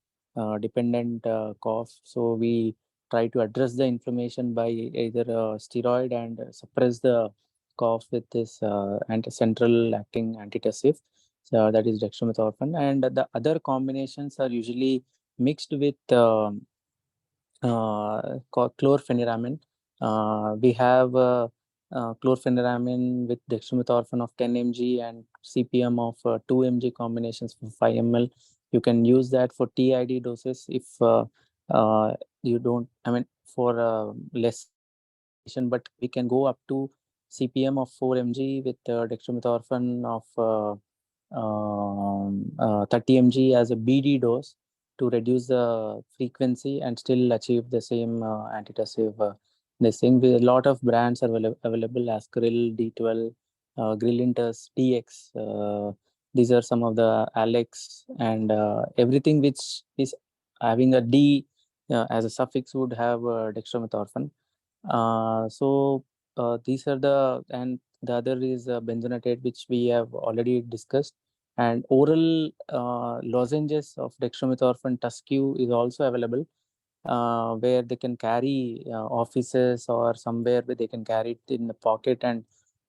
dependent cough. So we try to address the inflammation by either steroid and suppress the cough with this central acting antitussive. So that is dextromethorphan, and the other combinations are usually mixed with chlorpheniramine. We have chlorpheniramine with dextromethorphan of 10 mg and CPM of 2 mg combinations for 5 ml. You can use that for TID doses if you don't, I mean, for lesser patient, but we can go up to CPM of 4 mg with dextromethorphan of 30 mg as a BD dose to reduce the frequency and still achieve the same antitussive. This thing, a lot of brands are available: Ascoril, D12, Grillintus, TX. These are some of the Alex, and everything which is having a D as a suffix would have dextromethorphan. These are and the other is benzonatate, which we have already discussed. And oral lozenges of dextromethorphan TUSQ is also available, where they can carry offices or somewhere where they can carry it in the pocket, and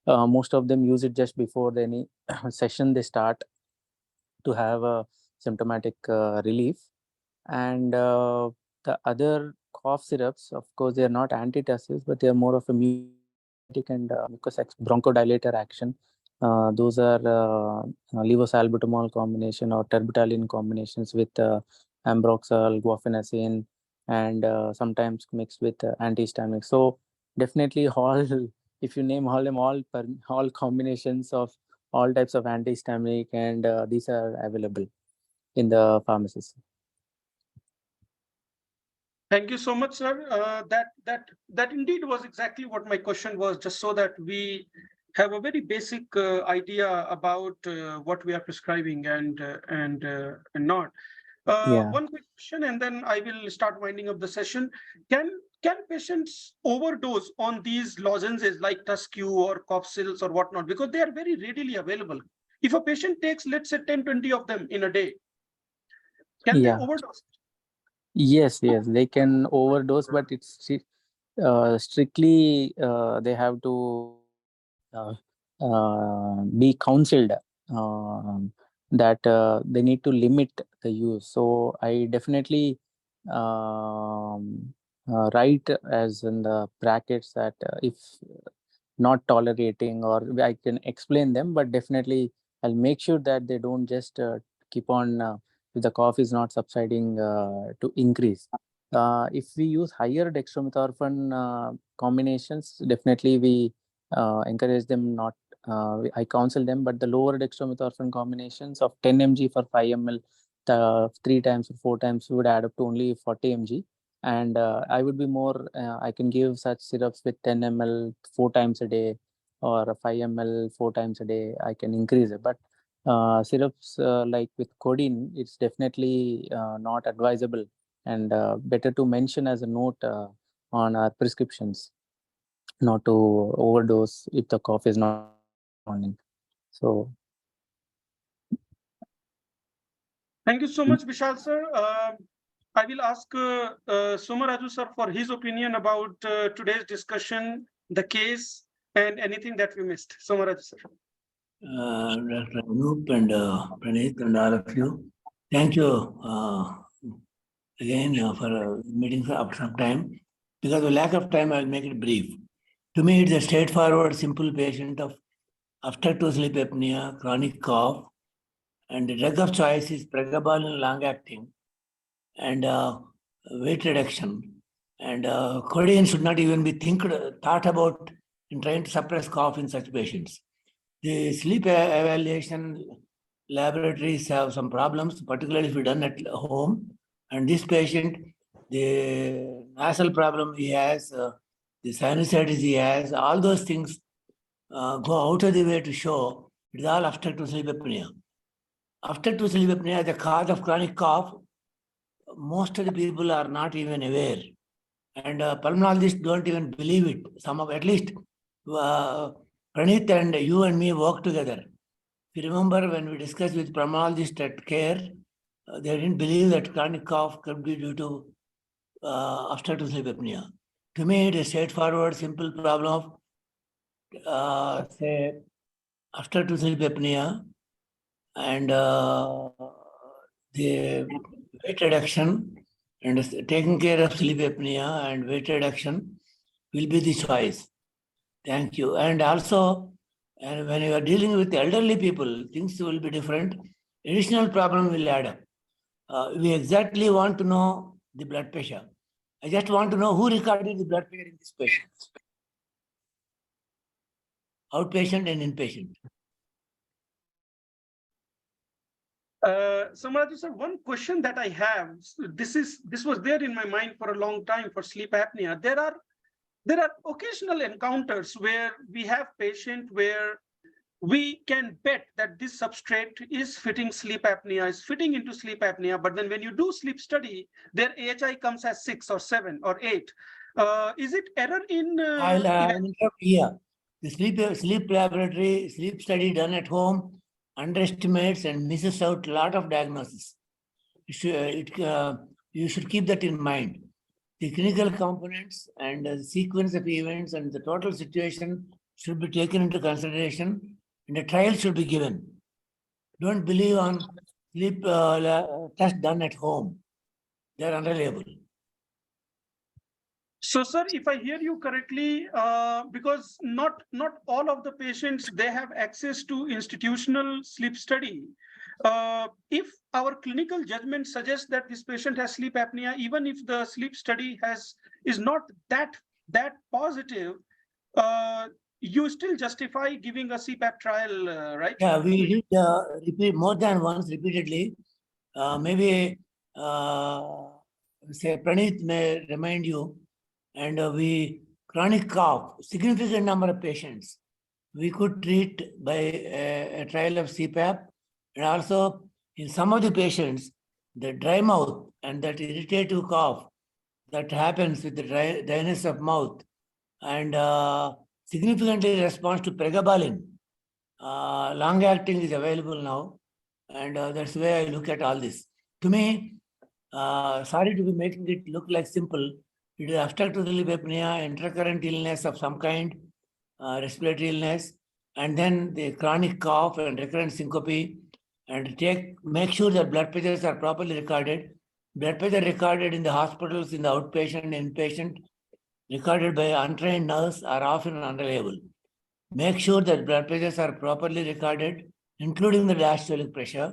most of them use it just before any session they start to have a symptomatic relief. And the other cough syrups, of course, they are not antitussives, but they are more of a mucolytic and bronchodilator action. Those are levosalbutamol combination or terbutaline combinations with ambroxol, guaifenesin, and sometimes mixed with antihistaminic. So definitely all, if you name all them, all combinations of all types of antihistaminic, and these are available in the pharmacies. Thank you so much, sir. That indeed was exactly what my question was, just so that we have a very basic idea about what we are prescribing and not. Yeah. One quick question, and then I will start winding up the session. Can patients overdose on these lozenges like TUSQ or Copsils or whatnot, because they are very readily available? If a patient takes, let's say, 10, 20 of them in a day, can they Yeah. overdose? Yes, they can overdose, but strictly they have to uh, be counseled, that they need to limit the use. So I definitely write as in the brackets that if not tolerating, or I can explain them, but definitely I'll make sure that they don't just keep on, if the cough is not subsiding, to increase. If we use higher dextromethorphan combinations, definitely we encourage them not. I counsel them, but the lower dextromethorphan combinations of 10 mg for 5 ml, 3 times or 4 times would add up to only 40 mg. And I would be more, I can give such syrups with 10 ml 4 times a day, or 5 ml 4 times a day. I can increase it. But syrups like with codeine, it's definitely not advisable, and better to mention as a note on our prescriptions, not to overdose if the cough is not responding. So Thank you so much, Vishal sir. I will ask Somaraju sir for his opinion about today's discussion, the case, and anything that we missed. Somaraju sir. Dr. Anoop and Praneeth and all of you. Thank you again for meeting after some time. Because of lack of time, I will make it brief. To me, it's a straightforward, simple patient of obstructive sleep apnea, chronic cough, and the drug of choice is pregabalin long-acting and weight reduction. And codeine should not even be thought about in trying to suppress cough in such patients. The sleep evaluation laboratories have some problems, particularly if done at home. And this patient, the nasal problem he has, the sinusitis he has, all those things go out of the way to show it is all obstructive sleep apnea. Obstructive sleep apnea is the cause of chronic cough. Most of the people are not even aware. And pulmonologists don't even believe it. Some of, at least, Praneeth and you and me work together. If you remember when we discussed with pulmonologists at CARE, they didn't believe that chronic cough could be due to obstructive sleep apnea. To me, it is a straightforward, simple problem of, say, obstructive sleep apnea and the weight reduction and taking care of sleep apnea and weight reduction will be the choice. Thank you. And also, and when you are dealing with elderly people, things will be different. Additional problem will add up. We exactly want to know the blood pressure. I just want to know who recorded the blood pressure in this patient. Outpatient and inpatient. Samaraju sir, one question that I have, this was there in my mind for a long time for sleep apnea. There are occasional encounters where we have patient where we can bet that this substrate is fitting sleep apnea, is fitting into sleep apnea, but then when you do sleep study, their AHI comes as 6 or 7 or 8. Is it error in? I'll interrupt here. The sleep laboratory, sleep study done at home underestimates and misses out a lot of diagnosis. You should keep that in mind. The clinical components and the sequence of events and the total situation should be taken into consideration, and a trial should be given. Don't believe on sleep test done at home. They are unreliable. So, sir, if I hear you correctly, because not all of the patients, they have access to institutional sleep study. If our clinical judgment suggests that this patient has sleep apnea, even if the sleep study is not that positive, you still justify giving a CPAP trial, right? Yeah, we did repeat more than once repeatedly. Maybe say Praneeth may remind you, and we chronic cough, significant number of patients we could treat by a trial of CPAP, and also in some of the patients, the dry mouth and that irritative cough that happens with the dryness of mouth and significantly responds to pregabalin. Long-acting is available now, and that's the way I look at all this. To me, sorry to be making it look like simple. It is obstructive sleep apnea, intercurrent illness of some kind, respiratory illness, and then the chronic cough and recurrent syncope, and make sure that blood pressures are properly recorded. Blood pressure recorded in the hospitals, in the outpatient and inpatient, recorded by untrained nurse are often unreliable. Make sure that blood pressures are properly recorded, including the diastolic pressure.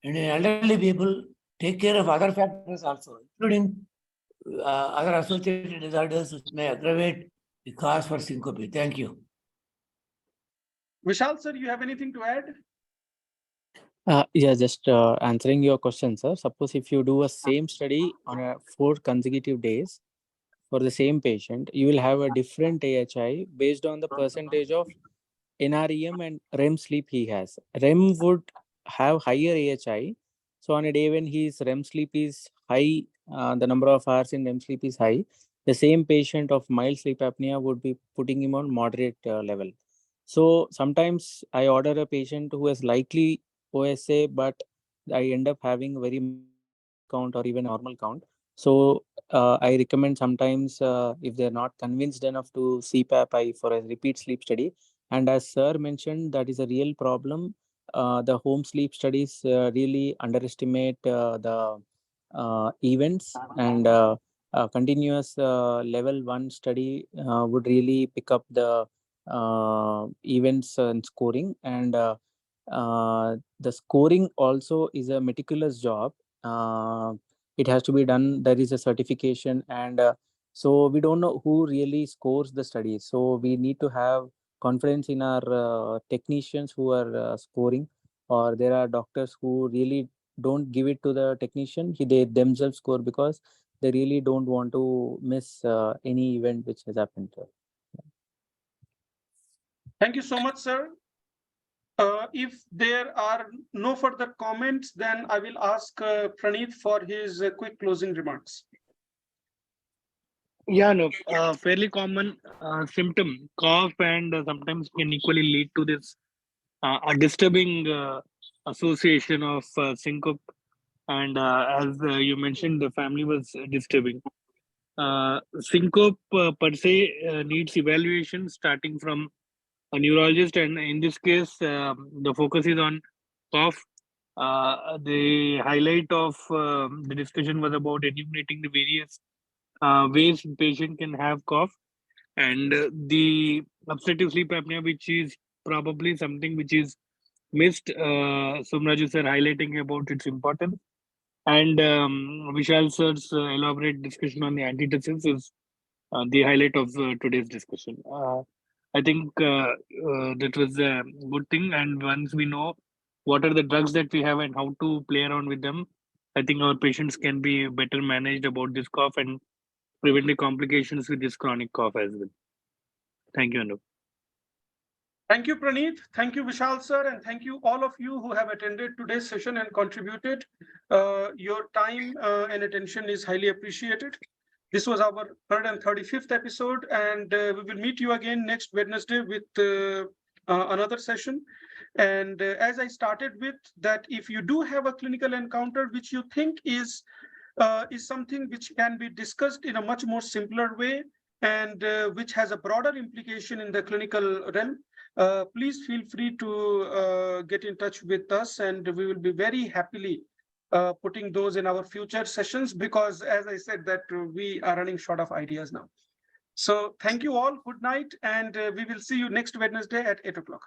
And in elderly people, take care of other factors also, including other associated disorders which may aggravate the cause for syncope. Thank you. Vishal, sir, you have anything to add? Yeah, just answering your question, sir. Suppose if you do a same study on 4 consecutive days for the same patient, you will have a different AHI based on the percentage of NREM and REM sleep he has. REM would have higher AHI. So on a day when his REM sleep is high, the number of hours in REM sleep is high, the same patient of mild sleep apnea would be putting him on moderate level. So sometimes I order a patient who has likely OSA, but I end up having very count or even normal count. So I recommend sometimes if they're not convinced enough to CPAP, I for a repeat sleep study. And as sir mentioned, that is a real problem. The home sleep studies really underestimate the events, and continuous level 1 study would really pick up the events and scoring. And the scoring also is a meticulous job. It has to be done. There is a certification, and so we don't know who really scores the studies. So we need to have confidence in our technicians who are scoring, or there are doctors who really don't give it to the technician. They themselves score because they really don't want to miss any event which has happened. Thank you so much, sir. If there are no further comments, then I will ask Praneeth for his quick closing remarks. Yeah, no, fairly common symptom, cough, and sometimes can equally lead to this a disturbing association of syncope. And as you mentioned, the family was disturbing. Syncope per se needs evaluation starting from a neurologist, and in this case, the focus is on cough. The highlight of the discussion was about enumerating the various ways patient can have cough, and the obstructive sleep apnea, which is probably something which is missed. Sumraju sir highlighting about its importance, and Vishal sir's elaborate discussion on the antidepressants is the highlight of today's discussion. I think that was a good thing, and once we know what are the drugs that we have and how to play around with them, I think our patients can be better managed about this cough and prevent the complications with this chronic cough as well. Thank you, Anoop. Thank you, Praneeth. Thank you, Vishal sir, and thank you all of you who have attended today's session and contributed. Your time and attention is highly appreciated. This was our 135th episode, and we will meet you again next Wednesday with another session. And as I started with, that if you do have a clinical encounter which you think is something which can be discussed in a much more simpler way, and which has a broader implication in the clinical realm, please feel free to get in touch with us, and we will be very happily putting those in our future sessions, because as I said that we are running short of ideas now. So thank you all, good night, and we will see you next Wednesday at 8 o'clock.